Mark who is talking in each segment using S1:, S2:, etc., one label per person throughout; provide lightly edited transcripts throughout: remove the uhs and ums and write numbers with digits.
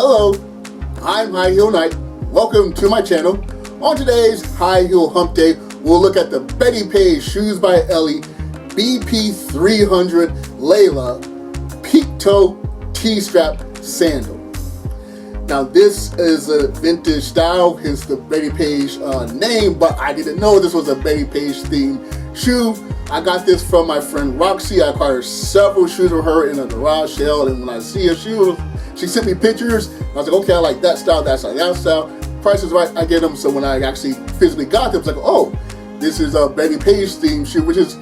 S1: Hello, I'm High Heel Knight. Welcome to my channel. On today's High Heel Hump Day, we'll look at the Bettie Page Shoes by Ellie BP300-LAYLA Peep Toe T-Strap Sandal. Now this is a vintage style, hence the Bettie Page name, but I didn't know this was a Bettie Page themed shoe. I got this from my friend Roxy. I acquired several shoes from her in a garage sale, and when I see a shoe, she sent me pictures. I was like, okay, I like that style, that style. Price is right, I get them. So when I actually physically got them, it's like, oh, this is a Bettie Page themed shoe, which is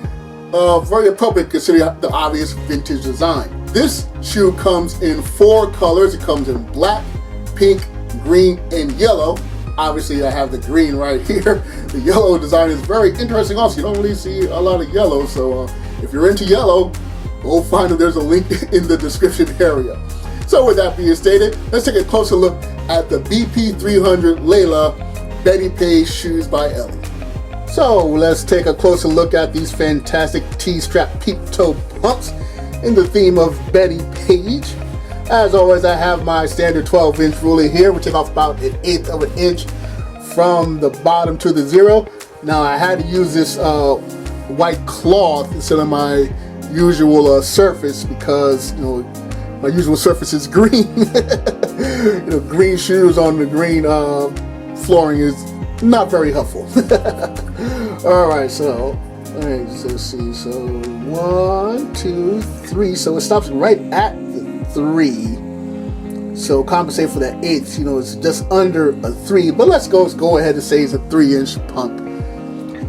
S1: very appropriate considering the obvious vintage design. This shoe comes in 4 colors. It comes in black, pink, green, and yellow. Obviously, I have the green right here. The yellow design is very interesting also. You don't really see a lot of yellow, so if you're into yellow, go find it. There's a link in the description area. So with that being stated, let's take a closer look at the BP300-LAYLA Bettie Page shoes by Ellie. So let's take a closer look at these fantastic T-strap peep toe pumps in the theme of Bettie Page. As always, I have my standard 12-inch ruler here. We take off about 1/8 of an inch from the bottom to the zero. Now I had to use this white cloth instead of my usual surface because my usual surface is green. Green shoes on the green flooring is not very helpful. All right, so let's see. So 1, 2, 3. So it stops right at 3, so compensate for that 1/8. It's just under a 3, but let's go ahead and say it's a 3-inch pump.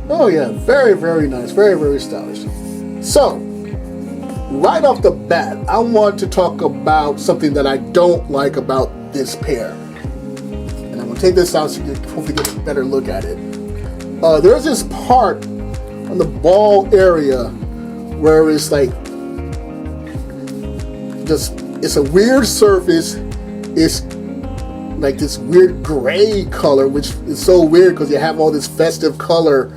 S1: Oh yeah, very, very nice, very, very stylish. So right off the bat, I want to talk about something that I don't like about this pair, and I'm gonna take this out so you can hopefully get a better look at it. There's this part on the ball area where it's like it's a weird surface. It's like this weird gray color, which is so weird because you have all this festive color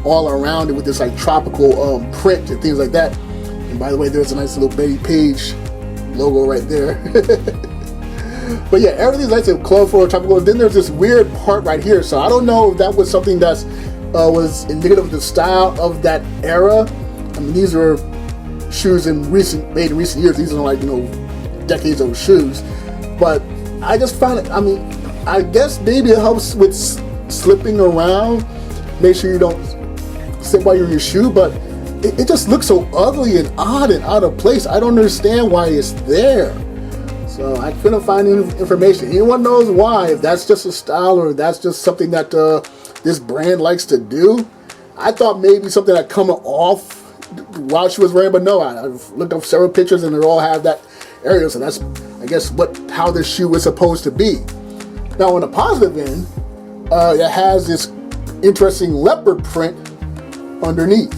S1: all around it with this like tropical print and things like that. And by the way, there's a nice little Bettie Page logo right there. But yeah, everything's nice and colorful or tropical. Then there's this weird part right here. So I don't know if that was something that's was indicative of the style of that era. I mean, these are shoes made in recent years. These are like decades old shoes, but I just found it. I mean, I guess maybe it helps with slipping around. Make sure you don't slip while you're in your shoe, but it just looks so ugly and odd and out of place. I don't understand why it's there. So I couldn't find any information. Anyone knows why? If that's just a style or that's just something that this brand likes to do. I thought maybe something that come off while she was wearing, but no, I've looked up several pictures and they all have that area, so that's, I guess, how this shoe was supposed to be. Now on the positive end, it has this interesting leopard print underneath.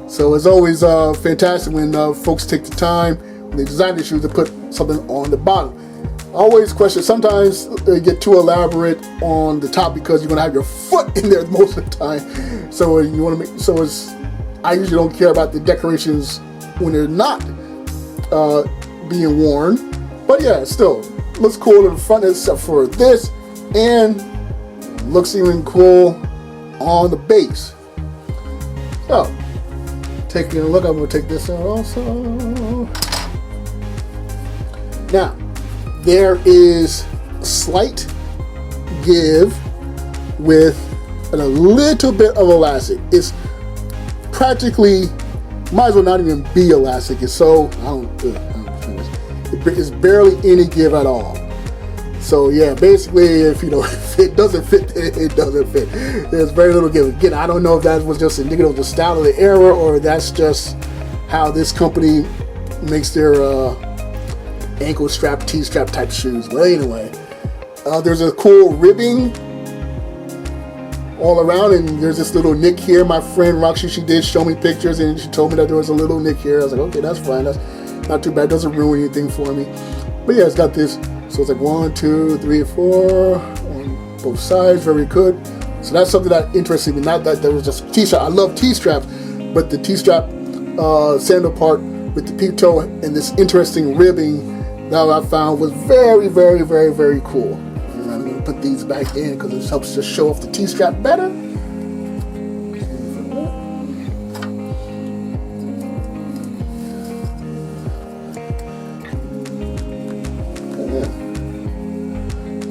S1: So it's always fantastic when folks take the time when they design the shoes to put something on the bottom. Always question, sometimes they get too elaborate on the top because you're gonna have your foot in there most of the time. So you want to make, I usually don't care about the decorations when they're not being worn. But yeah, still looks cool in the front except for this, and looks even cool on the base. So taking a look, I'm gonna take this out also. Now, there is slight give with a little bit of elastic. It's practically, might as well not even be elastic. It's so, it's barely any give at all. So yeah, basically if if it doesn't fit, it doesn't fit. There's very little give. Again, I don't know if that was just indicative of the style of the era or that's just how this company makes their ankle strap, T-strap type shoes. But anyway, there's a cool ribbing all around, and there's this little nick here. My friend Roxy, she did show me pictures, and she told me that there was a little nick here. I was like, okay, that's fine. That's not too bad. It doesn't ruin anything for me. But yeah, it's got this. So it's like 1, 2, 3, 4 on both sides. Very good. So that's something that interested me. Not that there was just T-strap. I love T-straps, but the T-strap sandal part with the peep toe and this interesting ribbing that I found was very, very, very, very cool. And I'm going to put these back in because it helps to show off the T-strap better.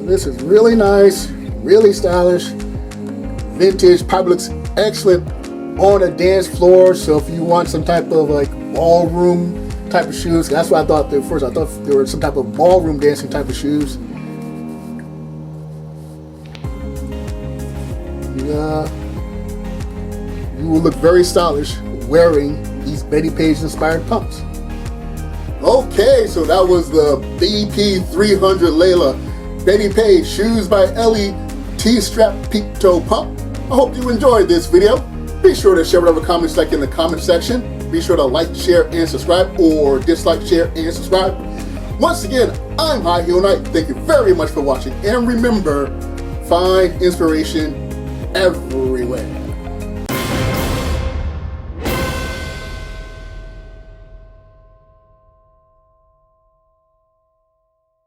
S1: This is really nice, really stylish, vintage, probably looks excellent on a dance floor. So if you want some type of like ballroom type of shoes, that's what I thought at first. I thought there were some type of ballroom dancing type of shoes. You will look very stylish wearing these Bettie Page inspired pumps. Okay, so that was the BP300-LAYLA Bettie Page Shoes by Ellie T-strap peep toe pump. I hope you enjoyed this video. Be sure to share whatever comments like in the comment section. Be sure to like, share, and subscribe, or dislike, share, and subscribe. Once again, I'm High Heel Knight. Thank you very much for watching, and remember, find inspiration everywhere.